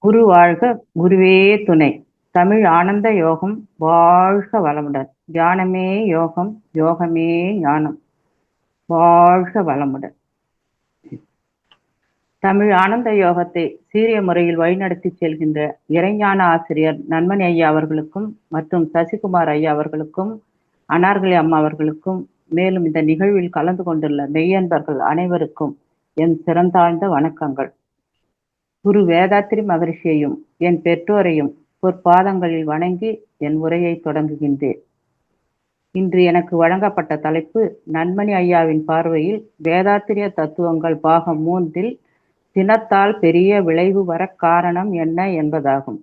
குரு வாழ்க, குருவே துணை. தமிழ் ஆனந்த யோகம். வாழ்க வளமுடன். தியானமே யோகம், யோகமே ஞானம். வாழ்க வளமுடன். தமிழ் ஆனந்த யோகத்தை சீரிய முறையில் வழிநடத்தி செல்கின்ற இறைஞான ஆசிரியர் நன்மணி ஐயா அவர்களுக்கும் மற்றும் சசிகுமார் ஐயா அவர்களுக்கும், அனார்கலி அம்மா அவர்களுக்கும், மேலும் இந்த நிகழ்வில் கலந்து கொண்டுள்ள மெய்யன்பர்கள் அனைவருக்கும் என் சிறந்தாழ்ந்த வணக்கங்கள். குரு வேதாத்திரி மகரிஷியையும் என் பெற்றோரையும் பொற்பாதங்களில் வணங்கி என் உரையை தொடங்குகின்றேன். இன்று எனக்கு வழங்கப்பட்ட தலைப்பு நன்மணி ஐயாவின் பார்வையில் வேதாத்திரிய தத்துவங்கள் பாகம் 3 சினத்தால் பெரிய விளைவு வர காரணம் என்ன என்பதாகும்.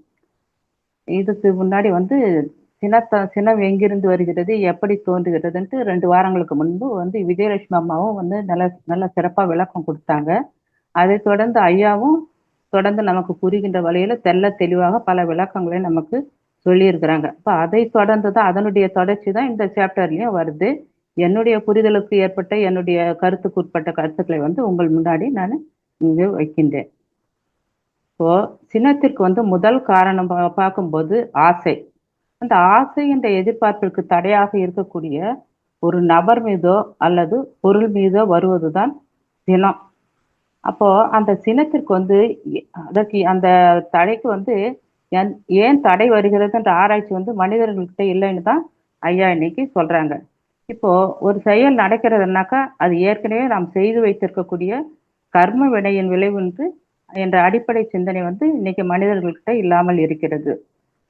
இதுக்கு முன்னாடி சினம் எங்கிருந்து வருகிறது, எப்படி தோன்றுகிறதுன்ட்டு 2 வாரங்களுக்கு முன்பு விஜயலட்சுமி அம்மாவும் நல்ல சிறப்பா விளக்கம் கொடுத்தாங்க. அதை தொடர்ந்து ஐயாவும் தொடர்ந்து நமக்கு புரிகின்ற வழியில தெளிவாக பல விளக்கங்களை நமக்கு சொல்லியிருக்கிறாங்க. இப்போ அதை தொடர்ந்து தான், அதனுடைய தொடர்ச்சி தான் இந்த சாப்டர்லயும் வருது. என்னுடைய புரிதலுக்கு ஏற்பட்ட, என்னுடைய கருத்துக்குட்பட்ட கருத்துக்களை உங்கள் முன்னாடி நான் இங்கு வைக்கின்றேன். இப்போ சினத்திற்கு முதல் காரணம் பார்க்கும்போது ஆசை. அந்த ஆசை என்ற எதிர்பார்ப்பிற்கு தடையாக இருக்கக்கூடிய ஒரு நபர் மீதோ அல்லது பொருள் மீதோ வருவதுதான் சினம். அப்போ அந்த சினத்திற்கு அதற்கு அந்த தடைக்கு ஏன் தடை வருகிறதுன்ற ஆராய்ச்சி மனிதர்கள்கிட்ட இல்லைன்னு தான் ஐயா இன்னைக்கு சொல்றாங்க. இப்போ ஒரு செயல் நடக்கிறதுனாக்கா அது ஏற்கனவே நாம் செய்து வைத்திருக்கக்கூடிய கர்ம வினையின் விளைவு என்ற அடிப்படை சிந்தனை இன்னைக்கு மனிதர்கள்கிட்ட இல்லாமல் இருக்கிறது.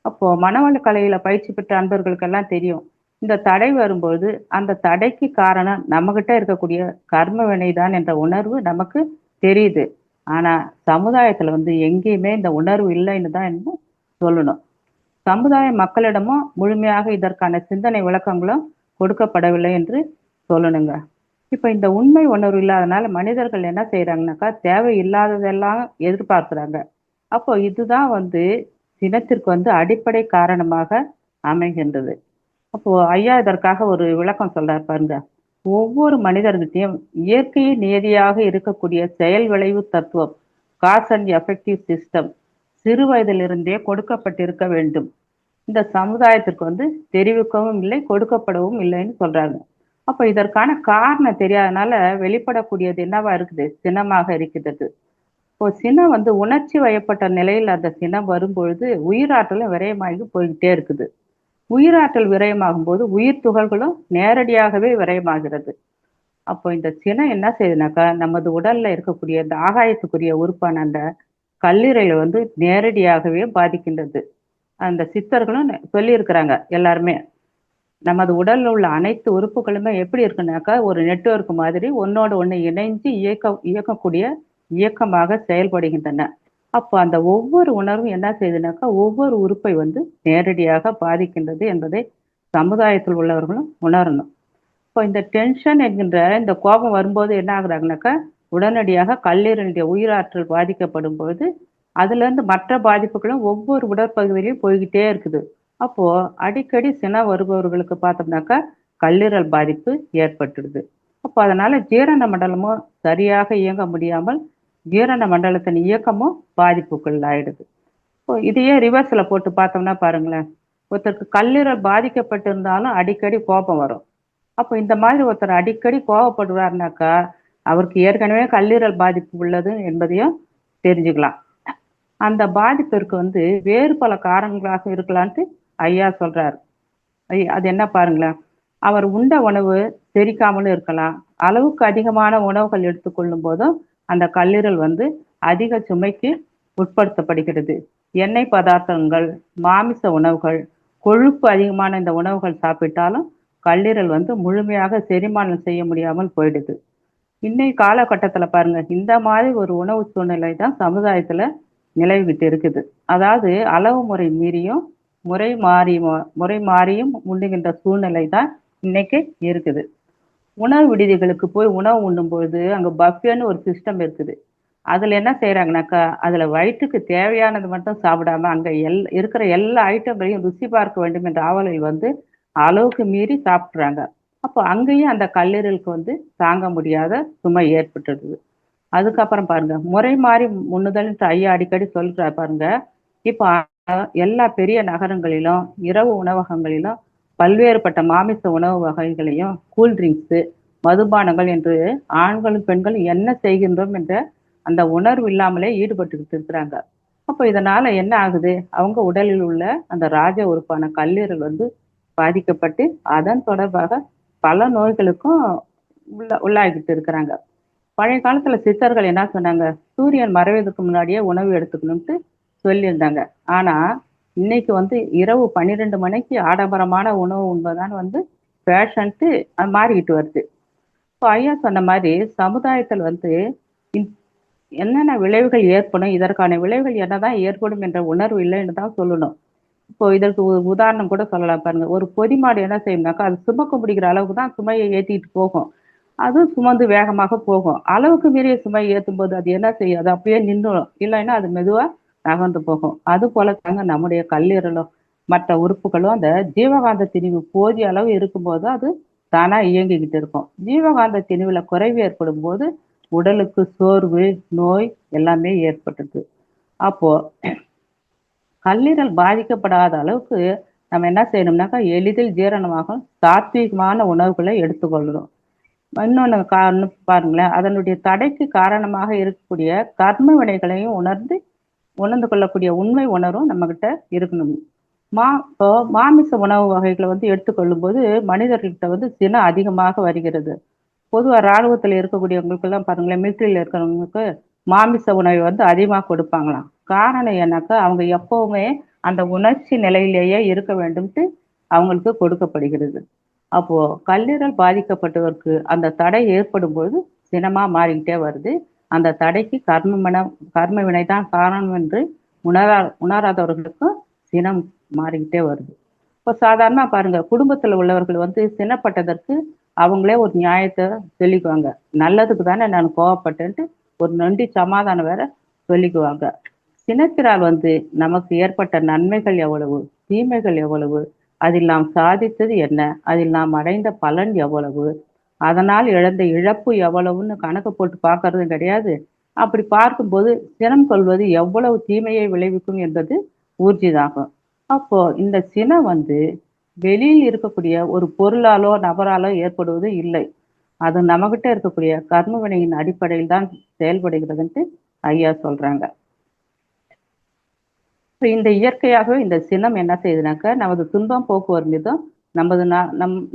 அப்போ மனவள கலையில பயிற்சி பெற்ற அன்பர்களுக்கெல்லாம் தெரியும், இந்த தடை வரும்போது அந்த தடைக்கு காரணம் நம்மகிட்ட இருக்கக்கூடிய கர்ம வினைதான் என்ற உணர்வு நமக்கு தெரியுது. ஆனா சமுதாயத்துல எங்கேயுமே இந்த உணர்வு இல்லைன்னு தான் சொல்லணும். சமுதாய மக்களிடமும் முழுமையாக இதற்கான சிந்தனை விளக்கங்களும் கொடுக்கப்படவில்லை என்று சொல்லணுங்க. இப்ப இந்த உண்மை உணர்வு இல்லாதனால மனிதர்கள் என்ன செய்யறாங்கனாக்கா, தேவை இல்லாததெல்லாம் எதிர்பார்க்கிறாங்க. அப்போ இதுதான் சினத்திற்கு அடிப்படை காரணமாக அமைகின்றது. அப்போ ஐயா இதற்காக ஒரு விளக்கம் சொல்றாரு பாருங்க. ஒவ்வொரு மனிதர்கிட்டையும் இயற்கையின் நியதியாக இருக்கக்கூடிய செயல் விளைவு தத்துவம், காஸ் அண்ட் எஃபெக்டிவ் சிஸ்டம் சிறு வயதிலிருந்தே கொடுக்கப்பட்டிருக்க வேண்டும். இந்த சமுதாயத்திற்கு தெரிவிக்கவும் இல்லை, கொடுக்கப்படவும் இல்லைன்னு சொல்றாங்க. அப்ப இதற்கான காரணம் தெரியாதனால வெளிப்படக்கூடியது என்னவா இருக்குது, சினமாக இருக்கிறது. இப்போ சினம் உணர்ச்சி வயப்பட்ட நிலையில் அந்த சினம் வரும்பொழுது உயிராற்றலும் விரயமாகி போய்கிட்டே இருக்குது. உயிராற்றல் விரயமாகும் போது உயிர் துகள்களும் நேரடியாகவே விரயமாகிறது. அப்போ இந்த சினம் என்ன செய்யுதுனாக்கா, நமது உடல்ல இருக்கக்கூடிய இந்த ஆகாயத்துக்குரிய உறுப்பான அந்த கல்லீரலை நேரடியாகவே பாதிக்கின்றது. அந்த சித்தர்களும் சொல்லியிருக்கிறாங்க. எல்லாருமே நமது உடல்ல உள்ள அனைத்து உறுப்புகளுமே எப்படி இருக்குனாக்கா, ஒரு நெட்வொர்க் மாதிரி ஒன்னோட ஒண்ணு இணைஞ்சு இயக்கக்கூடிய இயக்கமாக செயல்படுகின்றன. அப்போ அந்த ஒவ்வொரு உணர்வும் என்ன செய்யுதுனாக்கா, ஒவ்வொரு உறுப்பை நேரடியாக பாதிக்கின்றது என்பதை சமுதாயத்தில் உள்ளவர்களும் உணரணும். இப்போ இந்த டென்ஷன் என்கின்ற இந்த கோபம் வரும்போது என்ன ஆகுறாங்கனாக்கா, உடனடியாக கல்லீரலுடைய உயிராற்றல் பாதிக்கப்படும் பொழுது அதுல இருந்து மற்ற பாதிப்புகளும் ஒவ்வொரு உடற்பகுதியிலையும் போய்கிட்டே இருக்குது. அப்போ அடிக்கடி சினம் வருபவர்களுக்கு பார்த்தோம்னாக்கா கல்லீரல் பாதிப்பு ஏற்பட்டுடுது. அப்போ அதனால ஜீரண மண்டலமும் சரியாக இயங்க முடியாமல் ஜீரண மண்டலத்தின் இயக்கமும் பாதிப்புக்குள் ஆயிடுது. இப்போ இதையே ரிவர்ஸ்ல போட்டு பார்த்தோம்னா பாருங்களேன், ஒருத்தருக்கு கல்லீரல் பாதிக்கப்பட்டிருந்தாலும் அடிக்கடி கோபம் வரும். அப்போ இந்த மாதிரி ஒருத்தர் அடிக்கடி கோபப்படுறாருனாக்கா அவருக்கு ஏற்கனவே கல்லீரல் பாதிப்பு உள்ளது என்பதையும் தெரிஞ்சுக்கலாம். அந்த பாதிப்பிற்கு வேறு பல காரணங்களாக இருக்கலான்ட்டு ஐயா சொல்றாரு. அது என்ன பாருங்களேன், அவர் உண்ட உணவு செரிக்காமலும் இருக்கலாம். அளவுக்கு அதிகமான உணவுகள் எடுத்துக்கொள்ளும் போதும் அந்த கல்லீரல் அதிக சுமைக்கு உட்படுத்தப்படுகிறது. எண்ணெய் பதார்த்தங்கள், மாமிச உணவுகள், கொழுப்பு அதிகமான இந்த உணவுகள் சாப்பிட்டாலும் கல்லீரல் முழுமையாக செரிமானம் செய்ய முடியாமல் போயிடுது. இன்னைய காலகட்டத்துல பாருங்க, இந்த மாதிரி ஒரு உணவு சூழ்நிலை தான் சமுதாயத்துல நிலவிட்டு இருக்குது. அதாவது அளவு முறை மீறியும் முறை மாறியும் உண்ணுகின்ற சூழ்நிலை தான் இன்னைக்கு இருக்குது. உணவு விடுதிகளுக்கு போய் உணவு உண்ணும் பொழுது அங்க பஃபேன்னு ஒரு சிஸ்டம் இருக்குது. அதுல என்ன செய்யறாங்கனாக்கா, அதுல வயிற்றுக்கு தேவையானது மட்டும் சாப்பிடாம அங்க இருக்கிற எல்லா ஐட்டங்களையும் ருசி பார்க்க வேண்டும் என்ற ஆவலில் அளவுக்கு மீறி சாப்பிட்றாங்க. அப்போ அங்கேயும் அந்த கல்லீரலுக்கு தாங்க முடியாத சுமை ஏற்பட்டுடுது. அதுக்கப்புறம் பாருங்க முறை மாறி முன்னுதல்ன்ட்டு ஐயா அடிக்கடி சொல்றாரு பாருங்க. இப்போ எல்லா பெரிய நகரங்களிலும் இரவு உணவகங்களிலும் பல்வேறுபட்ட மாமிச உணவு வகைகளையும் கூல்ட்ரிங்க்ஸு மதுபானங்கள் என்று ஆண்களும் பெண்களும் என்ன செய்கின்றோம் என்ற அந்த உணர்வு இல்லாமலே ஈடுபட்டுக்கிட்டு இருக்கிறாங்க. அப்போ இதனால என்ன ஆகுது, அவங்க உடலில் உள்ள அந்த ராஜ உறுப்பான கல்லீரல் வந்து பாதிக்கப்பட்டு அதன் தொடர்பாக பல நோய்களுக்கும் உள்ளாகிட்டு இருக்கிறாங்க. பழைய காலத்துல சித்தர்கள் என்ன சொன்னாங்க, சூரியன் மறைவதற்கு முன்னாடியே உணவு எடுத்துக்கணும்ட்டு சொல்லியிருந்தாங்க. ஆனா இன்னைக்கு வந்து இரவு 12 மணிக்கு ஆடம்பரமான உணவு உண்பதுதான் வந்து ஃபேஷன்ட்டு அது மாறிக்கிட்டு வருது. இப்போ ஐயா சொன்ன மாதிரி சமுதாயத்தில் வந்து இன்- என்னென்ன விளைவுகள் ஏற்படும், இதற்கான விளைவுகள் என்னதான் ஏற்படும் என்ற உணர்வு இல்லைன்னு தான் சொல்லணும். இப்போ இதற்கு ஒரு உதாரணம் கூட சொல்லலாம் பாருங்க. ஒரு பொதி மாடு என்ன செய்யும்னாக்கா, அது சுமக்க முடிகிற அளவுக்கு தான் சுமையை ஏத்திட்டு போகும். அதுவும் சுமந்து வேகமாக போகும். அளவுக்கு மீறிய சுமை ஏத்தும்போது அது என்ன செய்யும்? அது அப்படியே நின்னுடும். இல்லைன்னா அது மெதுவா நகர்ந்து போகும். அதுபோல தாங்க நம்முடைய கல்லீரலும், மற்ற உறுப்புகளும் அந்த ஜீவகாந்த திணிவு போதிய அளவு இருக்கும்போது அது தானா இயங்கிக்கிட்டு இருக்கும். ஜீவகாந்த திணிவுல குறைவு ஏற்படும்போது உடலுக்கு சோர்வு, நோய் எல்லாமே ஏற்பட்டுது. அப்போ கல்லீரல் பாதிக்கப்படாத அளவுக்கு நம்ம என்ன செய்யணும்னாக்கா, எளிதில் ஜீரணமாகும் சாத்வீகமான உணவுகளை எடுத்துக்கொள்ளணும். இன்னொன்னு காரணம் பாருங்களேன், அதனுடைய தடைக்கு காரணமாக இருக்கக்கூடிய கர்ம வினைகளையும் உணர்ந்து கொள்ளக்கூடிய உண்மை உணர்வும் நம்மகிட்ட இருக்கணும். இப்போ மாமிச உணவு வகைகளை வந்து எடுத்துக்கொள்ளும்போது மனிதர்கிட்ட வந்து சினம் அதிகமாக வருகிறது. பொதுவா ராணுவத்துல இருக்கக்கூடியவங்களுக்கெல்லாம் பாருங்களேன், மிலிட்டரியில இருக்கிறவங்களுக்கு மாமிச உணவை வந்து அதிகமா கொடுப்பாங்களாம். காரணம் ஏன்னாக்கா, அவங்க எப்பவுமே அந்த உணர்ச்சி நிலையிலேயே இருக்க வேண்டும்ட்டு அவங்களுக்கு கொடுக்கப்படுகிறது. அப்போ கல்லீரல் பாதிக்கப்பட்டவருக்கு அந்த தடை ஏற்படும் பொழுது சினமா மாறிக்கிட்டே வருது. அந்த தடைக்கு கர்ம வினை தான் காரணம் என்று உணராதவர்களுக்கும் சினம் மாறிக்கிட்டே வருது. இப்போ சாதாரணமா பாருங்க, குடும்பத்துல உள்ளவர்கள் வந்து சினப்பட்டதற்கு அவங்களே ஒரு நியாயத்தை சொல்லிக்குவாங்க. நல்லதுக்கு தானே நான் கோவப்பட்டேன்ட்டு ஒரு நொண்டி சமாதானம் வேற சொல்லிக்குவாங்க. சினத்தினால் வந்து நமக்கு ஏற்பட்ட நன்மைகள் எவ்வளவு, தீமைகள் எவ்வளவு, அதில் நாம் சாதித்தது என்ன, அதில் நாம் அடைந்த பலன் எவ்வளவு, அதனால் இழந்த இழப்பு எவ்வளவுன்னு கணக்கு போட்டு பார்க்கறதும் கிடையாது. அப்படி பார்க்கும்போது சினம் கொள்வது எவ்வளவு தீமையை விளைவிக்கும் என்பது ஊர்ஜிதாகும். அப்போ இந்த சினம் வந்து வெளியில் இருக்கக்கூடிய ஒரு பொருளாலோ நபராலோ ஏற்படுவது இல்லை. அது நம்மகிட்ட இருக்கக்கூடிய கர்ம வினையின் அடிப்படையில் தான் செயல்படுகிறதுன்ட்டு ஐயா சொல்றாங்க. இப்ப இந்த இயற்கையாகவே இந்த சினம் என்ன செய்யுதுனாக்கா, நமது துன்பம் போக்குவர் மீதும்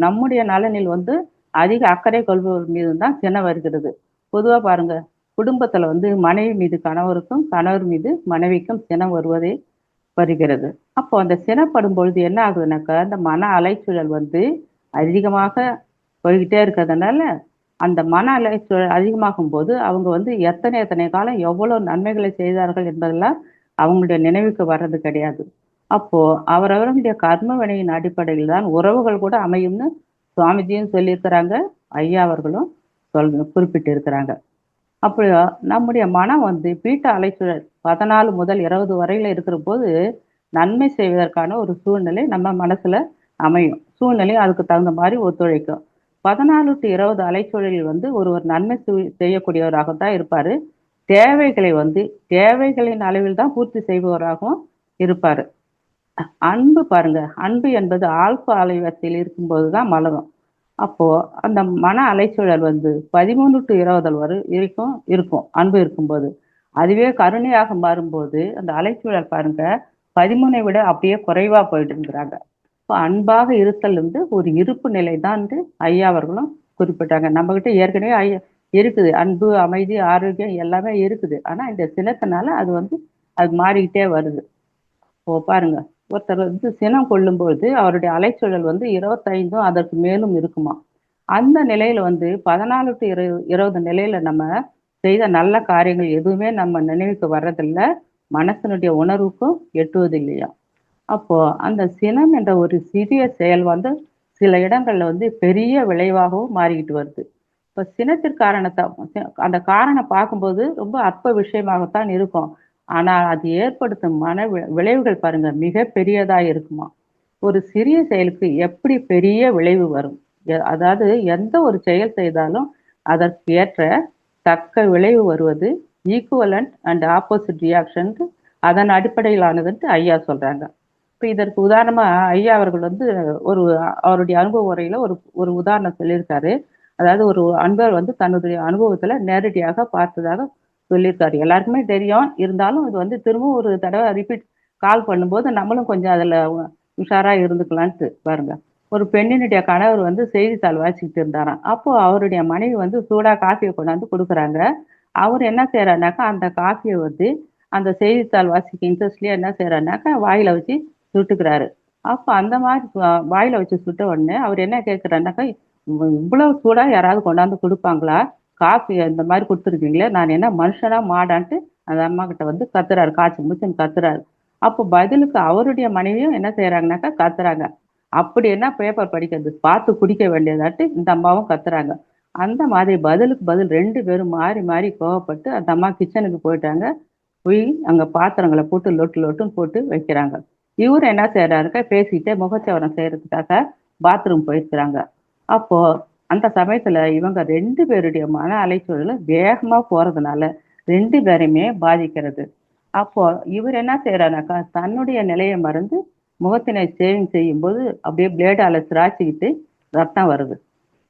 நம்முடைய நலனில் வந்து அதிக அக்கறை கொள்பவர் மீதும் தான் சினம் வருகிறது. பொதுவா பாருங்க, குடும்பத்துல வந்து மனைவி மீது கணவருக்கும், கணவர் மீது மனைவிக்கும் சினம் வருகிறது. அப்போ அந்த சினப்படும் பொழுது என்ன ஆகுதுனாக்கா, அந்த மன அலைச்சூழல் வந்து அதிகமாக போய்கிட்டே இருக்கிறதுனால, அந்த மன அலைச்சூழல் அதிகமாகும் போது அவங்க வந்து எத்தனை எத்தனை காலம் எவ்வளவு நன்மைகளை செய்தார்கள் என்பதெல்லாம் அவங்களுடைய நினைவுக்கு வர்றது கிடையாது. அப்போ அவரவர்களுடைய கர்ம வினையின் அடிப்படையில் தான் உறவுகள் கூட அமையும்னு சுவாமிஜியும் சொல்லியிருக்கிறாங்க. ஐயா அவர்களும் குறிப்பிட்டு இருக்கிறாங்க. அப்போ நம்முடைய மனம் வந்து பீட்டா அலைச்சூழல் 14 முதல் 20 வரையில இருக்கிற போது நன்மை செய்வதற்கான ஒரு சூழ்நிலை நம்ம மனசுல அமையும். சூழ்நிலை அதுக்கு தகுந்த மாதிரி ஒத்துழைக்கும். 14 to 20 அலைச்சூழலில் வந்து ஒருவர் நன்மை செய்யக்கூடியவராக தான் இருப்பாரு. தேவைகளை வந்து தேவைகளின் அளவில் தான் பூர்த்தி செய்பவராகவும் இருப்பாரு. அன்பு பாருங்க, அன்பு என்பது ஆல்பா அலைவரிசையில் இருக்கும்போது தான் மலரும். அப்போ அந்த மன அலைச்சூழல் வந்து 13 to 20 இருக்கும் அன்பு இருக்கும்போது. அதுவே கருணையாக மாறும்போது அந்த அலைச்சூழல் பாருங்க 13 விட அப்படியே குறைவா போயிட்டுங்கிறாங்க. இப்போ அன்பாக இருத்தல் வந்து ஒரு இருப்பு நிலை தான் ஐயா அவர்களும் குறிப்பிட்டாங்க. நம்ம கிட்ட ஏற்கனவே இருக்குது. அன்பு, அமைதி, ஆரோக்கியம் எல்லாமே இருக்குது. ஆனா இந்த சினத்தினால அது வந்து அது மாறிக்கிட்டே வருது. இப்போ பாருங்க, ஒருத்தர் வந்து சினம் கொள்ளும்போது அவருடைய அலைச்சூழல் வந்து 25ம் அதற்கு மேலும் இருக்குமா. அந்த நிலையில வந்து 14 to 20 நிலையில நம்ம செய்த நல்ல காரியங்கள் எதுவுமே நம்ம நினைவுக்கு வர்றதில்ல. மனசனுடைய உணர்வுக்கும் எட்டுவது இல்லையா. அப்போ அந்த சினம் என்ற ஒரு சிறிய செயல் வந்து சில இடங்கள்ல வந்து பெரிய விளைவாகவும் மாறிக்கிட்டு வருது. இப்ப சினத்திற்கு அந்த காரணம் பார்க்கும்போது ரொம்ப அற்ப விஷயமாகத்தான் இருக்கும். ஆனா அது ஏற்படுத்தும் விளைவுகள் பாருங்க மிக பெரியதா இருக்குமா. ஒரு சிறிய செயலுக்கு எப்படி பெரிய விளைவு வரும். அதாவது எந்த ஒரு செயல் செய்தாலும் அதற்கு ஏற்ற தக்க விளைவு வருவது ஈக்குவலண்ட் அண்ட் ஆப்போசிட் ரியாக்ஷன் அதன் அடிப்படையிலானதுன்ட்டு ஐயா சொல்றாங்க. இப்போ இதற்கு உதாரணமா ஐயா அவர்கள் வந்து ஒரு அவருடைய அனுபவ உரையில ஒரு ஒரு உதாரணம் சொல்லியிருக்காரு. அதாவது ஒரு அன்பர் வந்து தன்னுடைய அனுபவத்துல நேரடியாக பார்த்ததாக சொல்லியிருக்காரு. எல்லாருக்குமே தெரியும். இருந்தாலும் இது வந்து திரும்பவும் ஒரு தடவை ரிப்பீட் கால் பண்ணும்போது நம்மளும் கொஞ்சம் அதுல உஷாரா இருந்துக்கலான்ட்டு பாருங்க. ஒரு பெண்ணினுடைய கணவர் வந்து செய்தித்தாள் வாசிச்சுட்டு இருந்தாராம். அப்போ அவருடைய மனைவி வந்து சூடா காஃபியை கொண்டாந்து கொடுக்குறாங்க. அவர் என்ன செய்யறாருனாக்கா அந்த காஃபியை வந்து அந்த செய்தித்தாள் வாசிக்க இன்ட்ரெஸ்ட்லயே என்ன செய்யறாருனாக்கா வாயில வச்சு சுட்டுக்கிறாரு. அப்ப அந்த மாதிரி வாயில வச்சு சுட்ட உடனே அவர் என்ன கேட்கிறாருனாக்கா, இவ்வளவு சூடா யாராவது கொண்டாந்து கொடுப்பாங்களா? காஃபி இந்த மாதிரி கொடுத்துருக்கீங்களே, நான் என்ன மனுஷனா மாடான்ட்டு அந்த அம்மா கிட்ட வந்து கத்துறாரு, காய்ச்சி மூச்சுன்னு கத்துறாரு. அப்போ பதிலுக்கு அவருடைய மனைவியும் என்ன செய்யறாங்கனாக்கா கத்துறாங்க. அப்படி என்ன பேப்பர் படிக்கிறது, பார்த்து குடிக்க வேண்டியதாட்டு இந்த அம்மாவும் கத்துறாங்க. அந்த மாதிரி பதிலுக்கு பதில் 2 பேரும் மாறி மாறி கோவப்பட்டு அந்த அம்மா கிச்சனுக்கு போயிட்டாங்க. போய் அங்க பாத்திரங்களை போட்டு லொட்டு லொட்டுன்னு போட்டு வைக்கிறாங்க. இவரு என்ன செய்யறாருக்கா, பேசிக்கிட்டே முகச்சவரம் செய்யறதுக்காக பாத்ரூம் போயிருக்கிறாங்க. அப்போ அந்த சமயத்துல இவங்க 2 பேருடைய மன அலைச்சூழல வேகமா போறதுனால 2 பேரையுமே பாதிக்கிறது. அப்போ இவர் என்ன செய்யறாருனாக்கா, தன்னுடைய நிலையை மறந்து முகத்தினை சேவிங் செய்யும்போது அப்படியே பிளேடால சிராய்ச்சிக்கிட்டு ரத்தம் வருது.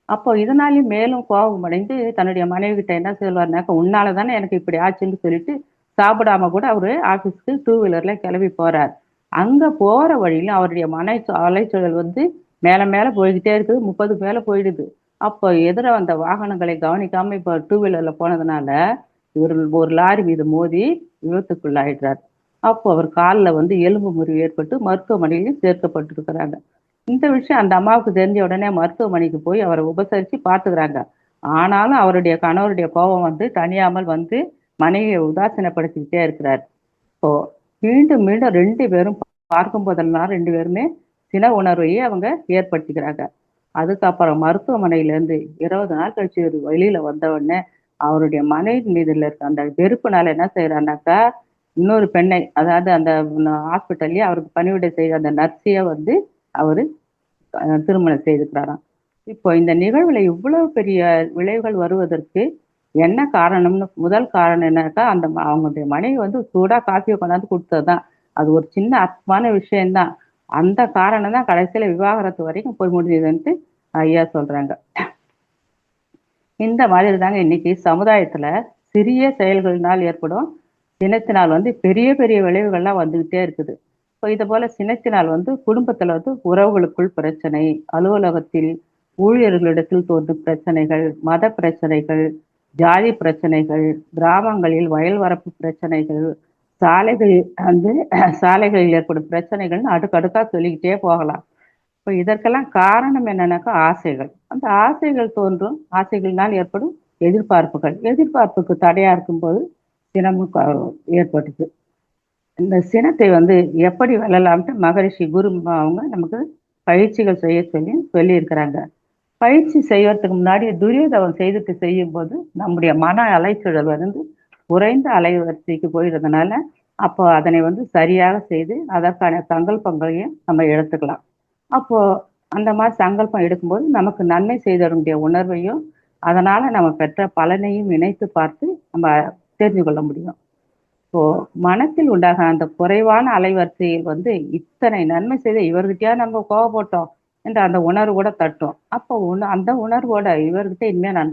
அப்போ இதனாலயும் மேலும் கோபம் அடைந்து தன்னுடைய மனைவி கிட்ட என்ன சொல்வாருனாக்கா, உன்னால தானே எனக்கு இப்படி ஆச்சுன்னு சொல்லிட்டு சாப்பிடாம கூட அவரு ஆபீஸ்க்கு 2 வீலர்ல கிளம்பி போறார். அங்க போற வழியில அவருடைய அலைச்சூழல் வந்து மேல மேல போய்கிட்டே இருக்குது. 30 மேல போயிடுது. அப்போ எதிர வந்த வாகனங்களை கவனிக்காம இப்ப 2 வீலர்ல போனதுனால இவர் ஒரு லாரி மீது மோதி விபத்துக்குள்ளாயிடுறார். அப்போ அவர் கால்ல வந்து எலும்பு முறிவு ஏற்பட்டு மருத்துவமனையிலும் சேர்க்கப்பட்டிருக்கிறாங்க. இந்த விஷயம் அந்த அம்மாவுக்கு தெரிஞ்ச உடனே மருத்துவமனைக்கு போய் அவரை உபசரிச்சு பார்த்துக்கிறாங்க. ஆனாலும் அவருடைய கணவருடைய கோபம் வந்து தணியாமல் வந்து மனைவியை உதாசீனப்படுத்திக்கிட்டே இருக்கிறார். இப்போ மீண்டும் மீண்டும் 2 பேரும் பார்க்கும் போதெல்லாம் 2 பேருமே சின உணர்வையே அவங்க ஏற்படுத்திக்கிறாங்க. அதுக்கப்புறம் மருத்துவமனையில இருந்து 20 நாள் கழிச்சு இவரு வெளியில வந்த உடனே அவருடைய மனைவி மீதுல இருக்க அந்த வெறுப்புனால என்ன செய்யறாருனாக்கா, இன்னொரு பெண்ணை, அதாவது அந்த ஹாஸ்பிட்டல்லயே அவருக்கு பணிவிடை செய்த அந்த நர்ஸையே வந்து அவரு திருமணம் செய்துக்கிறாராம். இப்போ இந்த நிகழ்வுல இவ்வளவு பெரிய விளைவுகள் வருவதற்கு என்ன காரணம்னு முதல் காரணம் என்னக்கா, அந்த அவங்களுடைய மனைவி வந்து சூடா காஃபியை கொண்டாந்து கொடுத்ததுதான். அது ஒரு சின்ன அற்பமான விஷயம்தான். அந்த காரணம் தான் கடைசியில விவாகரத்து வரைக்கும் போய் முடிஞ்சதுன்ட்டு ஐயா சொல்றாங்க. இந்த மாதிரி தாங்க இன்னைக்கு சமுதாயத்துல சிறிய செயல்களினால் ஏற்படும் சினத்தினால் வந்து பெரிய பெரிய விளைவுகள்லாம் வந்துகிட்டே இருக்குது. இப்போ இதை போல சினத்தினால் வந்து குடும்பத்துல வந்து உறவுகளுக்குள் பிரச்சனை, அலுவலகத்தில் ஊழியர்களிடத்தில் தோன்றும் பிரச்சனைகள், மத பிரச்சனைகள், ஜாதி பிரச்சனைகள், கிராமங்களில் வயல்வரப்பு பிரச்சனைகள், சாலைகள் வந்து சாலைகளில் ஏற்படும் பிரச்சனைகள்னு அடுக்கடுக்கா சொல்லிக்கிட்டே போகலாம். இப்போ இதற்கெல்லாம் காரணம் என்னன்னாக்கா ஆசைகள். அந்த ஆசைகள் தோன்றும், ஆசைகளினால் ஏற்படும் எதிர்பார்ப்புகள். எதிர்பார்ப்புக்கு தடையா இருக்கும்போது சினமும் ஏற்பட்டுச்சு. இந்த சினத்தை வந்து எப்படி வெல்லலாம்ட்டு மகரிஷி குரு அவங்க நமக்கு பயிற்சிகள் செய்ய சொல்லி சொல்லியிருக்கிறாங்க. பயிற்சி செய்வதற்கு முன்னாடி துரியோதவன் செய்துட்டு செய்யும்போது நம்முடைய மன அலைச்சூழல் வந்து குறைந்த அலைவரிசைக்கு போயிடுறதுனால அப்போ அதனை வந்து சரியாக செய்து அதற்கான சங்கல்பங்களையும் நம்ம எடுத்துக்கலாம். அப்போ அந்த மாதிரி சங்கல்பம் எடுக்கும்போது நமக்கு நன்மை செய்தவருடைய உணர்வையும் அதனால நம்ம பெற்ற பலனையும் இணைத்து பார்த்து நம்ம தெரிந்து கொள்ள முடியும். இப்போ மனத்தில் உண்டாக அந்த குறைவான அலைவரிசையில் வந்து இத்தனை நன்மை செய்த இவர்கிட்டயா நம்ம கோவப்பட்டோம் என்ற அந்த உணர்வு கூட தட்டும். அப்போ அந்த உணர்வோட இவர்கிட்ட இனிமே நான்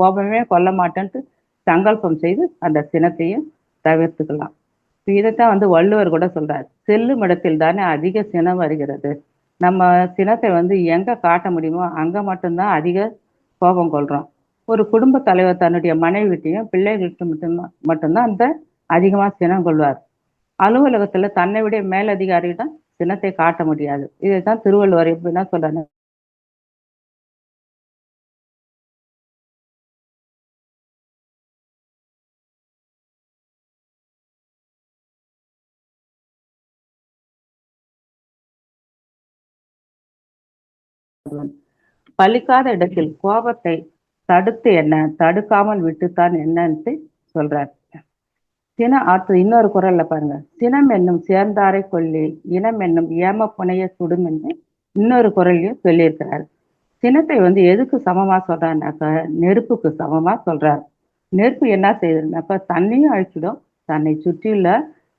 கோபமே கொள்ள மாட்டேன்ட்டு சங்கல்பம் செய்து அந்த சினத்தையும் தவிர்த்துக்கலாம். இதைத்தான் வந்து வள்ளுவர் கூட சொல்றாரு, செல்லும் இடத்தில் தானே அதிக சினம் வருகிறது. நம்ம சினத்தை வந்து எங்க காட்ட முடியுமோ அங்க மட்டும்தான் அதிக கோபம் கொள்றோம். ஒரு குடும்ப தலைவர் தன்னுடைய மனைவிட்டையும் பிள்ளைகள்கிட்ட மட்டும்தான் அந்த அதிகமா சினம் கொள்வார். அலுவலகத்துல தன்னை விட மேலதிகாரியிடம் சினத்தை காட்ட முடியாது. இதைத்தான் திருவள்ளுவர் எப்படின்னா சொல்றாரு, பலிக்காத இடத்தில் கோபத்தை தடுத்து என்ன, தடுக்காமல் விட்டுத்தான் என்னன்ட்டு சொல்றாரு. சினம் ஆற்று இன்னொரு குறள்ல பாருங்க, சினம் என்னும் சேர்ந்தாரை கொல்லி இனம் என்னும் ஏம புனைய சுடும் என்று இன்னொரு குறளையும் சொல்லியிருக்கிறார். சினத்தை வந்து எதுக்கு சமமா சொல்றாருனாக்க நெருப்புக்கு சமமா சொல்றார். நெருப்பு என்ன செய்யுதுன்னாக்கா தண்ணியும் அழிச்சிடும், தன்னை சுற்றியுள்ள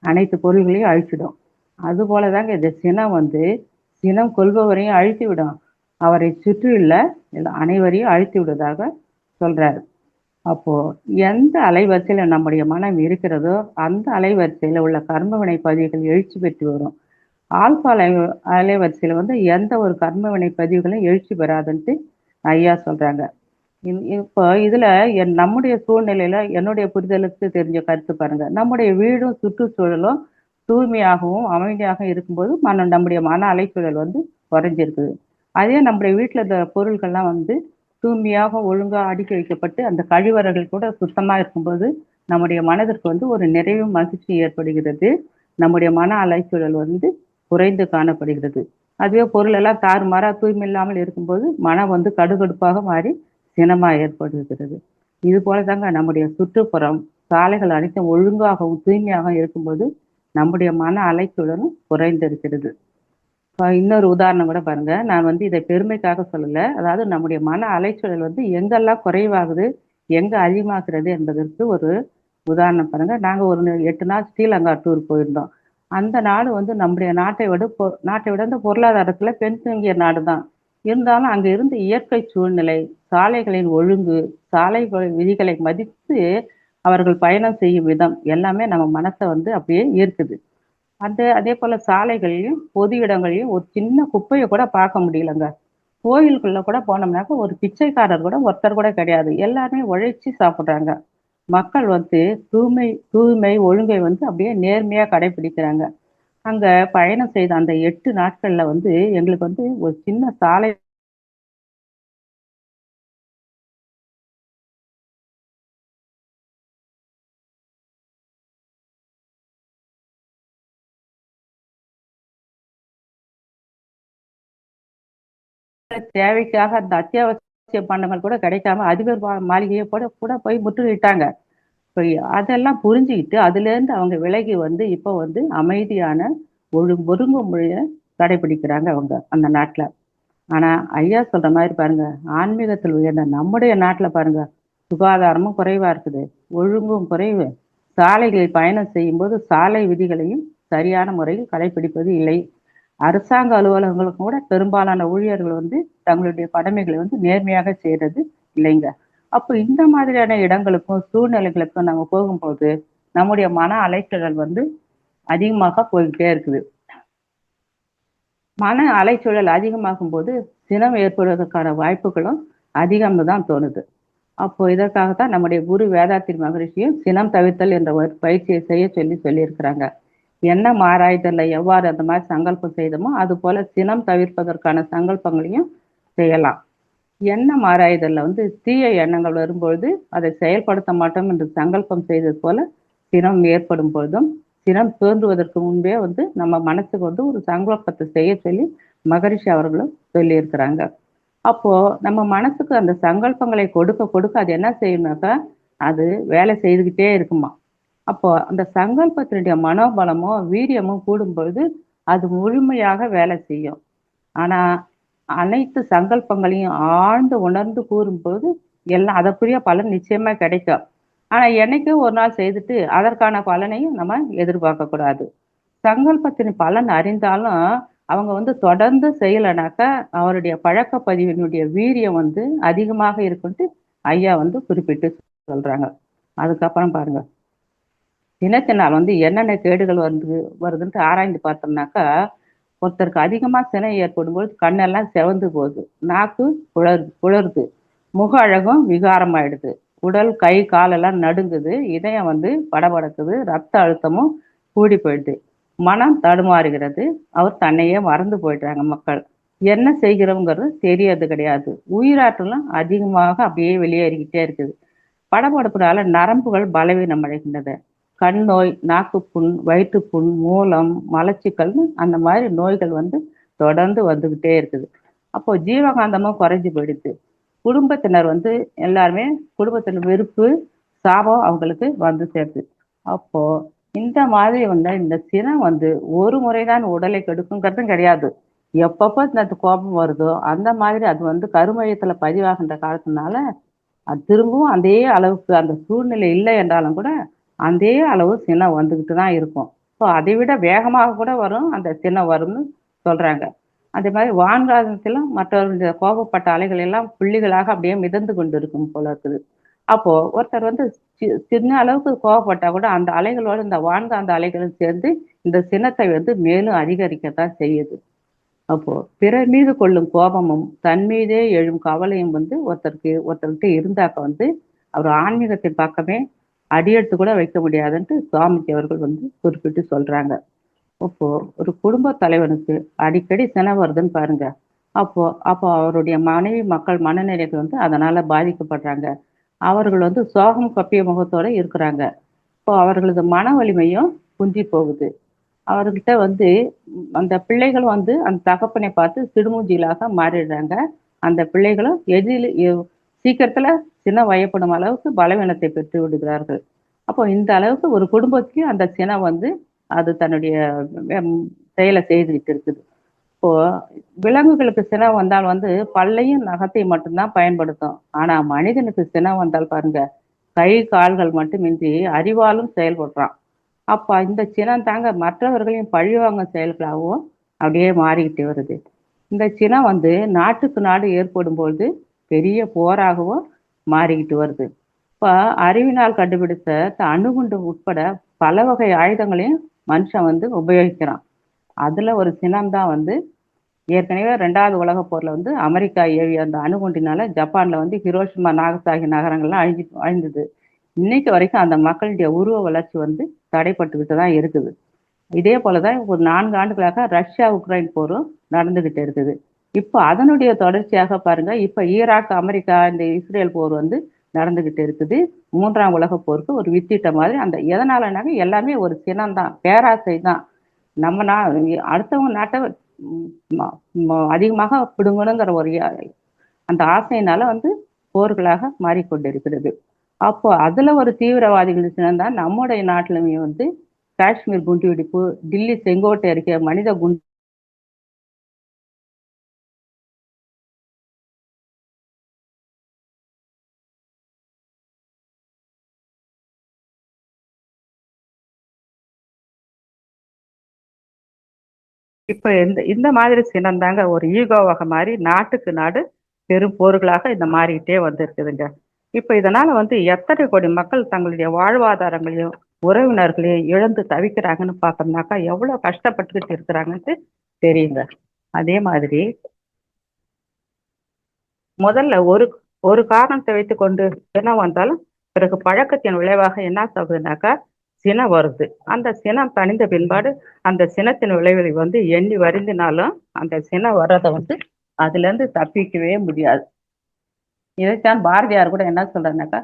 அனைத்து பொருள்களையும் அழிச்சிடும். அதுபோல தாங்க இந்த சினம் வந்து சினம் கொள்பவரையும் அழித்து விடும். அவரை சுற்றியுள்ள அனைவரையும் அழித்து விடுவதாக சொல்றாரு. அப்போ எந்த அலைவரிசையில நம்முடைய மனம் இருக்கிறதோ, அந்த அலைவரிசையில உள்ள கர்மவினை பதிவுகள் எழுச்சி பெற்று வரும். ஆல்பா அலைவரிசையில வந்து எந்த ஒரு கர்மவினை பதிவுகளும் எழுச்சி பெறாதுன்ட்டு ஐயா சொல்றாங்க. இப்போ இதுல நம்முடைய சூழ்நிலையில என்னுடைய புரிதலுக்கு தெரிஞ்ச கருத்து பாருங்க. நம்முடைய வீடும் சுற்றுச்சூழலும் தூய்மையாகவும், அமைதியாக இருக்கும்போது நம்முடைய மன அலைச்சூழல் வந்து குறைஞ்சிருக்குது. அதே நம்முடைய வீட்ல இந்த பொருள்கள்லாம் வந்து தூய்மையாக, ஒழுங்கா அடுக்கி வைக்கப்பட்டு, அந்த கழிவறைகள் கூட சுத்தமா இருக்கும்போது, நம்முடைய மனதிற்கு வந்து ஒரு நிறைவு, மகிழ்ச்சி ஏற்படுகிறது. நம்முடைய மன அலைச்சூழல் வந்து குறைந்து காணப்படுகிறது. அதுவே பொருள் எல்லாம் தாறுமாறா தூய்மை இல்லாமல் இருக்கும்போது, மனம் வந்து கடுகடுப்பாக மாறி சினமா ஏற்படுகிறது. இது போல தாங்க நம்முடைய சுற்றுப்புறம், சாலைகள் அனைத்தும் ஒழுங்காகவும், தூய்மையாகவும் இருக்கும்போது, நம்முடைய மன அலைச்சூழலும் குறைந்திருக்கிறது. இன்னொரு உதாரணம் கூட பாருங்க. நான் வந்து இதை பெருமைக்காக சொல்லல. அதாவது நம்முடைய மன அலைச்சூழல் வந்து எங்கெல்லாம் குறைவாகுது, எங்க அதிகமாகிறது என்பதற்கு ஒரு உதாரணம் பாருங்க. நாங்க ஒரு 8 நாள் ஸ்ரீலங்கா டூர் போயிருந்தோம். அந்த நாடு வந்து நம்முடைய நாட்டை விட இந்த பொருளாதாரத்துல பின்தங்கிய நாடு தான். இருந்தாலும் அங்க இருந்த இயற்கை சூழ்நிலை, சாலைகளின் ஒழுங்கு, சாலை விதிகளை மதித்து அவர்கள் பயணம் செய்யும் விதம் எல்லாமே நம்ம மனச வந்து அப்படியே ஈர்க்குது. அதேபோல சாலைகள்லயும், பொது இடங்கள்லயும் ஒரு சின்ன குப்பைய கூட பார்க்க முடியலங்க. கோயிலுக்குள்ள கூட போனோம்னாக்க ஒரு பிச்சைக்காரர் கூட ஒருத்தர் கூட கிடையாது. எல்லாருமே உழைச்சு சாப்பிடுறாங்க. மக்கள் வந்து தூய்மை தூய்மை, ஒழுங்கை வந்து அப்படியே நேர்மையா கடைபிடிக்கிறாங்க. அங்க பயணம் செய்த அந்த 8 நாட்கள்ல வந்து எங்களுக்கு வந்து ஒரு சின்ன சாலை தேவைக்காக அந்த அத்தியாவசிய பண்டங்கள் கூட கிடைக்காம அதிபர் மாளிகையை கூட கூட போய் முற்றுகையிட்டாங்க. போய் அதெல்லாம் புரிஞ்சுகிட்டு அதுலேருந்து அவங்க விலகி வந்து இப்போ வந்து அமைதியான ஒழுங்குமுறைய கடைபிடிக்கிறாங்க அவங்க அந்த நாட்ல. ஆனா ஐயா சொல்ற மாதிரி பாருங்க, ஆன்மீகத்தில் உயர்ந்த நம்முடைய நாட்டுல பாருங்க, சுகாதாரமும் குறைவா இருக்குது, ஒழுங்கும் குறைவு. சாலைகளில் பயணம் செய்யும்போது சாலை விதிகளையும் சரியான முறையில் கடைபிடிப்பது இல்லை. அரசாங்க அலுவலகங்களுக்கும் கூட பெரும்பாலான ஊழியர்கள் வந்து தங்களுடைய கடமைகளை வந்து நேர்மையாக செய்றது இல்லைங்க. அப்போ இந்த மாதிரியான இடங்களுக்கும், சூழ்நிலைகளுக்கும் நம்ம போகும்போது, நம்முடைய மன அலைச்சல் வந்து அதிகமாக போய்க்கிட்டே இருக்குது. மன அலைச்சூழல் அதிகமாகும்போது, சினம் ஏற்படுவதற்கான வாய்ப்புகளும் அதிகம்னு தான் தோணுது. அப்போ இதற்காகத்தான் நம்முடைய குரு வேதாத்திரி மகரிஷியும் சினம் தவிர்த்தல் என்ற ஒரு பயிற்சியை செய்ய சொல்லியிருக்கிறாங்க. எண்ணம் ஆராய்தல்ல எவ்வாறு அந்த மாதிரி சங்கல்பம் செய்தோமோ, அதுபோல சினம் தவிர்ப்பதற்கான சங்கல்பங்களையும் செய்யலாம். எண்ணம் ஆராய்தல்ல வந்து தீய எண்ணங்கள் வரும்பொழுது அதை செயல்படுத்த மாட்டோம் என்று சங்கல்பம் செய்தது போல சினம் ஏற்படும் பொழுதும் சினம் தோன்றுவதற்கு முன்பே வந்து நம்ம மனசுக்கு வந்து ஒரு சங்கல்பத்தை செய்ய சொல்லி மகரிஷி அவர்களும் சொல்லியிருக்கிறாங்க. அப்போ நம்ம மனசுக்கு அந்த சங்கல்பங்களை கொடுக்க கொடுக்க அது என்ன செய்யும்னாக்கா அது வேலை செய்துக்கிட்டே இருக்குமா. அப்போ அந்த சங்கல்பத்தினுடைய மனோபலமும் வீரியமும் கூடும் பொழுது அது முழுமையாக வேலை செய்யும். ஆனா அனைத்து சங்கல்பங்களையும் ஆழ்ந்து உணர்ந்து கூறும்போது எல்லாம் அதற்குரிய பலன் நிச்சயமா கிடைக்கும். ஆனா என்னைக்கோ ஒரு நாள் செய்துட்டு அதற்கான பலனையும் நம்ம எதிர்பார்க்க கூடாது. சங்கல்பத்தின் பலன் அறிந்தாலும் அவங்க வந்து தொடர்ந்து செய்யலைனாக்கா அவருடைய பழக்க பதிவினுடைய வீரியம் வந்து அதிகமாக இருக்குன்ட்டு ஐயா வந்து குறிப்பிட்டு சொல்றாங்க. அதுக்கப்புறம் பாருங்க, சினத்தினால் வந்து என்னென்ன கேடுகள் வருதுன்ட்டு ஆராய்ந்து பார்த்தோம்னாக்கா, ஒருத்தருக்கு அதிகமா சினம் ஏற்படும்போது கண்ணெல்லாம் சிவந்து போகுது. நாக்கு குளறுது. முக அழகும் விகாரமாயிடுது. உடல், கை, கால் எல்லாம் நடுங்குது. இதயம் வந்து படபடக்குது. ரத்த அழுத்தமும் கூடி போயிடுது. மனம் தடுமாறுகிறது. அவர் தன்னையே மறந்து போயிடுறாங்க மக்கள். என்ன செய்கிறோங்கிறது தெரியறது கிடையாது. உயிராற்றலும் அதிகமாக அப்படியே வெளியேறிக்கிட்டே இருக்குது. படபடப்புனால நரம்புகள் பலவீனம் அடைகின்றது. கண் நோய், நாக்குப்புண், வயிற்றுப்புண், மூலம், மலச்சிக்கல்னு அந்த மாதிரி நோய்கள் வந்து தொடர்ந்து வந்துகிட்டே இருக்குது. அப்போ ஜீவகாந்தமும் குறைஞ்சு போயிடுது. குடும்பத்தினர் வந்து எல்லாருமே குடும்பத்தினர் வெறுப்பு, சாபம் அவங்களுக்கு வந்து சேருது. அப்போ இந்த மாதிரி வந்து இந்த சினம் வந்து ஒரு முறைதான் உடலை கெடுக்குங்கிறதும் கிடையாது. எப்பப்போ இந்த கோபம் வருதோ அந்த மாதிரி அது வந்து கருமையத்துல பதிவாகின்ற காலத்தினால அது திரும்பவும் அதே அளவுக்கு அந்த சூழ்நிலை இல்லை என்றாலும் கூட அதே அளவு சினம் வந்துக்கிட்டு தான் இருக்கும். ஸோ அதை விட வேகமாக கூட வரும், அந்த சினம் வரும்னு சொல்றாங்க. அதே மாதிரி வான்காதத்திலும் மற்றவர்களுடைய கோபப்பட்ட அலைகள் எல்லாம் புள்ளிகளாக அப்படியே மிதந்து கொண்டு இருக்கும் போல இருக்குது. அப்போ ஒருத்தர் வந்து சின்ன அளவுக்கு கோவப்பட்டா கூட அந்த அலைகளோட இந்த வான்காந்த அலைகளும் சேர்ந்து இந்த சினத்தை வந்து மேலும் அதிகரிக்கத்தான் செய்யுது. அப்போ பிறர் மீது கொள்ளும் கோபமும் தன் மீதே எழும் கவலையும் வந்து ஒருத்தர்கிட்ட இருந்தாக்க வந்து அவர் ஆன்மீகத்தின் பக்கமே அடியெடுத்து கூட வைக்க முடியாதுன்ட்டு சுவாமிஜி அவர்கள் வந்து குறிப்பிட்டு சொல்றாங்க. அப்போ ஒரு குடும்ப தலைவனுக்கு அடிக்கடி சினம் வருதுன்னு பாருங்க. அப்போ அப்போ அவருடைய மனைவி மக்கள் மனநிலைகள் வந்து அதனால பாதிக்கப்படுறாங்க. அவர்கள் வந்து சோகம் கப்பிய முகத்தோட இருக்கிறாங்க. இப்போ அவர்களது மன வலிமையும் குன்றி போகுது. அவர்கிட்ட வந்து அந்த பிள்ளைகளும் வந்து அந்த தகப்பனை பார்த்து சிடுமூஞ்சிகளாக மாறிடுறாங்க. அந்த பிள்ளைகளும் சீக்கிரத்துல சினம் வயப்படும் அளவுக்கு பலவீனத்தை பெற்று விடுகிறார்கள். அப்போ இந்த அளவுக்கு ஒரு குடும்பத்துக்கு அந்த சினம் வந்து அது தன்னுடைய ம், செயலை செய்துகிட்டு இருக்குது. இப்போ விலங்குகளுக்கு சினம் வந்தால் வந்து பல்லையும் நகத்தையும் மட்டும்தான் பயன்படுத்தும். ஆனா மனிதனுக்கு சினம் வந்தால் பாருங்க, கை கால்கள் மட்டுமின்றி அறிவாலும் செயல்படுறான். அப்ப இந்த சினம் தாங்க மற்றவர்களையும் பழிவாங்கும் செயல்களாகவும் அப்படியே மாறிக்கிட்டு வருது. இந்த சினம் வந்து நாட்டுக்கு நாடு ஏற்படும் பொழுது பெரிய போராகவும் மாறிக்கிட்டு வருது. இப்ப அறிவினால் கண்டுபிடித்த அணுகுண்டு உட்பட பல வகை ஆயுதங்களையும் மனுஷன் வந்து உபயோகிக்கிறான். அதுல ஒரு சினம் தான் வந்து ஏற்கனவே 2வது உலகப் போர்ல வந்து அமெரிக்கா ஏவிய அந்த அணுகுண்டினால ஜப்பான்ல வந்து ஹிரோஷிமா, நாகசாகி நகரங்கள்லாம் அழிந்தது. இன்னைக்கு வரைக்கும் அந்த மக்களுடைய உருவ வளர்ச்சி வந்து தடைப்பட்டுக்கிட்டு தான் இருக்குது. இதே போலதான் ஒரு 4 ஆண்டுகளாக ரஷ்யா உக்ரைன் போரும் நடந்துகிட்டு இருக்குது. இப்போ அதனுடைய தொடர்ச்சியாக பாருங்க, இப்ப ஈராக், அமெரிக்கா, இந்த இஸ்ரேல் போர் வந்து நடந்துகிட்டு இருக்குது. 3ஆம் உலகப் போருக்கு ஒரு வித்திட்ட மாதிரி அந்த எதனாலனாக்க எல்லாமே ஒரு சினம்தான், பேராசை தான். நம்ம அடுத்தவங்க நாட்டை அதிகமாக பிடுங்கணுங்கிற ஒரு அந்த ஆசையினால வந்து போர்களாக மாறிக்கொண்டிருக்கிறது. அப்போ அதுல ஒரு தீவிரவாதிகள் சினம்தான் நம்முடைய நாட்டிலுமே வந்து காஷ்மீர் குண்டுவெடிப்பு, டில்லி செங்கோட்டை அருகே மனித குண்டு இப்ப இந்த இந்த மாதிரி சினம் தாங்க ஒரு ஈகோவாக மாறி நாட்டுக்கு நாடு பெரும் போர்களாக இந்த மாறிக்கிட்டே வந்திருக்குதுங்க. இப்ப இதனால வந்து எத்தனை கோடி மக்கள் தங்களுடைய வாழ்வாதாரங்களையும் உறவினர்களையும் இழந்து தவிக்கிறாங்கன்னு பார்த்தோம்னாக்கா எவ்வளவு கஷ்டப்பட்டுக்கிட்டு இருக்கிறாங்கன்ட்டு தெரியுங்க. அதே மாதிரி முதல்ல ஒரு ஒரு காரணத்தை வைத்துக்கொண்டு சினம் வந்தாலும் பிறகு பழக்கத்தின் விளைவாக என்ன ஆகுதுனாக்கா சினம் வருது. அந்த சினம் தணிந்த பின்பாடு அந்த சினத்தின் விளைவுகளை வந்து எண்ணி வருந்தினாலும் அந்த சினம் வர்றதை வந்து அதுல இருந்து தப்பிக்கவே முடியாது. இதைத்தான் பாரதியார் கூட என்ன சொல்றாருனாக்கா,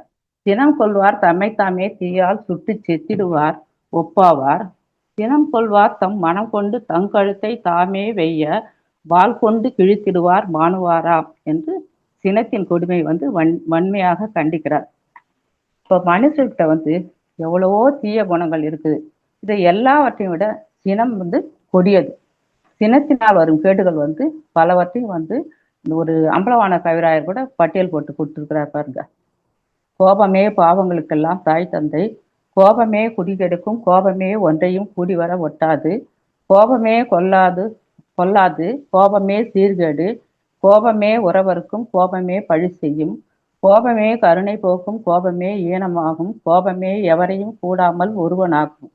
சினம் கொள்வார் தம்மை தாமே தீயால் சுட்டு செத்திடுவார் ஒப்பாவார், சினம் கொள்வார் தம் மனம் கொண்டு தங்கழுத்தை தாமே வெய்ய வாள் கொண்டு கிழித்திடுவார் மாணுவாராம் என்று சினத்தின் கொடுமை வந்து வன்மையாக கண்டிக்கிறார். இப்போ மனுஷர்கிட்ட வந்து எவ்வளவோ தீய குணங்கள் இருக்குது. இதை எல்லாவற்றையும் விட சினம் வந்து கொடியது. சினத்தினால் வரும் கேடுகள் வந்து பலவற்றையும் வந்து இந்த ஒரு அம்பலவான கவிராயர் கூட பட்டியல் போட்டு கொடுத்துருக்கிறார் பாருங்க. கோபமே பாவங்களுக்கெல்லாம் தாய் தந்தை, கோபமே குடிகெடுக்கும், கோபமே ஒன்றையும் கூடி வர ஒட்டாது, கோபமே கொல்லாது, கோபமே சீர்கேடு, கோபமே உறவருக்கும், கோபமே பழி செய்யும், கோபமே கருணை போக்கும், கோபமே ஈனமாகும், கோபமே எவரையும் கூடாமல் ஒருவனாகும்,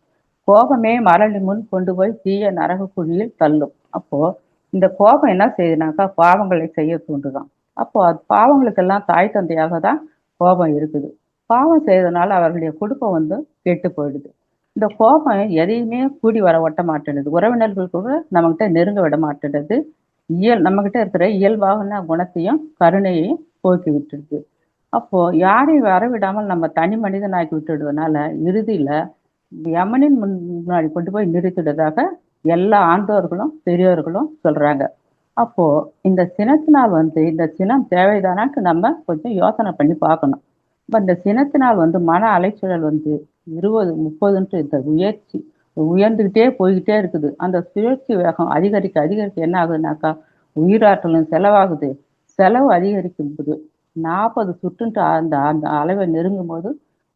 கோபமே மரளி முன் கொண்டு போய் தீய நரக குழியில் தள்ளும். அப்போ இந்த கோபம் என்ன செய்யுதுனாக்கா பாவங்களை செய்ய தூண்டுதான். அப்போ அது பாவங்களுக்கெல்லாம் தாய் தந்தையாக தான் கோபம் இருக்குது. பாவம் செய்யறதுனால அவர்களுடைய குடும்பம் வந்து கெட்டு போயிடுது. இந்த கோபம் எதையுமே கூடி வர ஒட்ட மாட்டேனுது. உறவினர்கள் கூட நம்மகிட்ட நெருங்க விட மாட்டேன்றது. நம்ம கிட்ட இருக்கிற இயல்பான குணத்தையும் கருணையையும் போக்கி விட்டுருது. அப்போ யாரையும் வரவிடாமல் நம்ம தனி மனிதனாக்கி விட்டுடுறதுனால இறுதியில யமனின் முன்னாடி கொண்டு போய் நிறுத்திடுறதாக எல்லா ஆண்டோர்களும் பெரியோர்களும் சொல்றாங்க. அப்போ இந்த சினத்தினால் வந்து இந்த சினம் தேவைதானான்னு நம்ம கொஞ்சம் யோசனை பண்ணி பார்க்கணும். இப்ப இந்த சினத்தினால் வந்து மன அலைச்சூழல் வந்து 20, 30ன்ட்டு இந்த உயர்ந்துகிட்டே போய்கிட்டே இருக்குது. அந்த சுழற்சி வேகம் அதிகரிக்க அதிகரிக்க என்ன ஆகுதுனாக்கா உயிராற்றலும் செலவாகுது. செலவு அதிகரிக்கும் போது 40 சுற்றுன்ட்டு அந்த அந்த அளவை நெருங்கும் போது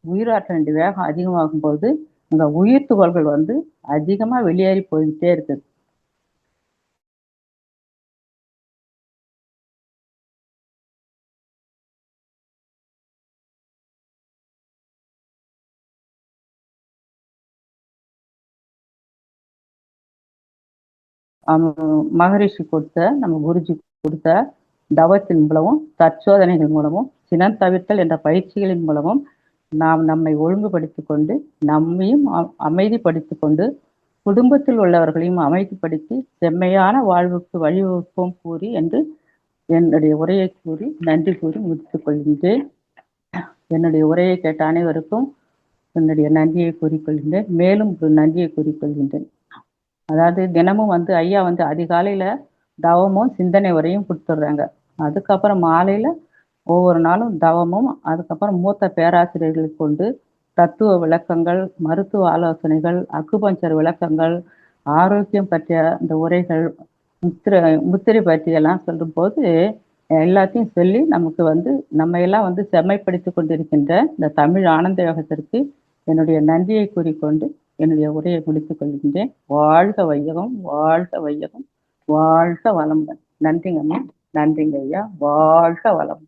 உயிராற்றலின் வேகம் அதிகமாகும் போது அங்க உயிர் துகள்கள் வந்து அதிகமா வெளியேறி போய்கிட்டே இருக்குது. மகரிஷி கொடுத்த நம்ம குருஜி கொடுத்த தவத்தின் மூலமும் தற்சோதனைகள் மூலமும் சினம் தவிர்த்தல் என்ற பயிற்சிகளின் மூலமும் நாம் நம்மை ஒழுங்குபடுத்திக் கொண்டு நம்மையும் அமைதிப்படுத்திக் கொண்டு குடும்பத்தில் உள்ளவர்களையும் அமைதிப்படுத்தி செம்மையான வாழ்வுக்கு வழிவகுப்போம் கூறி என்று என்னுடைய உரையை கூறி நன்றி கூறி முடித்துக் கொள்கின்றேன். என்னுடைய உரையை கேட்ட அனைவருக்கும் என்னுடைய நன்றியை கூறிக்கொள்கின்றேன். மேலும் ஒரு நன்றியை கூறிக்கொள்கின்றேன். அதாவது தினமும் வந்து ஐயா வந்து அதிகாலையில தவமும் சிந்தனை உரையும் கொடுத்துட்றாங்க. அதுக்கப்புறம் மாலையில ஒவ்வொரு நாளும் தவமும், அதுக்கப்புறம் மூத்த பேராசிரியர்களை கொண்டு தத்துவ விளக்கங்கள், மருத்துவ ஆலோசனைகள், அக்குபஞ்சர் விளக்கங்கள், ஆரோக்கியம் பற்றிய இந்த உரைகள், முத்திரை பற்றியெல்லாம் சொல்லும்போது எல்லாத்தையும் சொல்லி நமக்கு வந்து நம்ம எல்லாம் வந்து செம்மைப்படுத்தி கொண்டிருக்கின்ற இந்த தமிழ் ஆனந்த யோகத்திற்கு என்னுடைய நன்றியை கூறிக்கொண்டு என்னுடைய உரையை முடித்துக் கொள்கின்றேன். வாழ்க வையகம், வாழ்க வையகம், வாழ்க வளமுடன். நன்றிங்கம்மா, நன்றிங்க ஐயா, வாழ்க வளம்.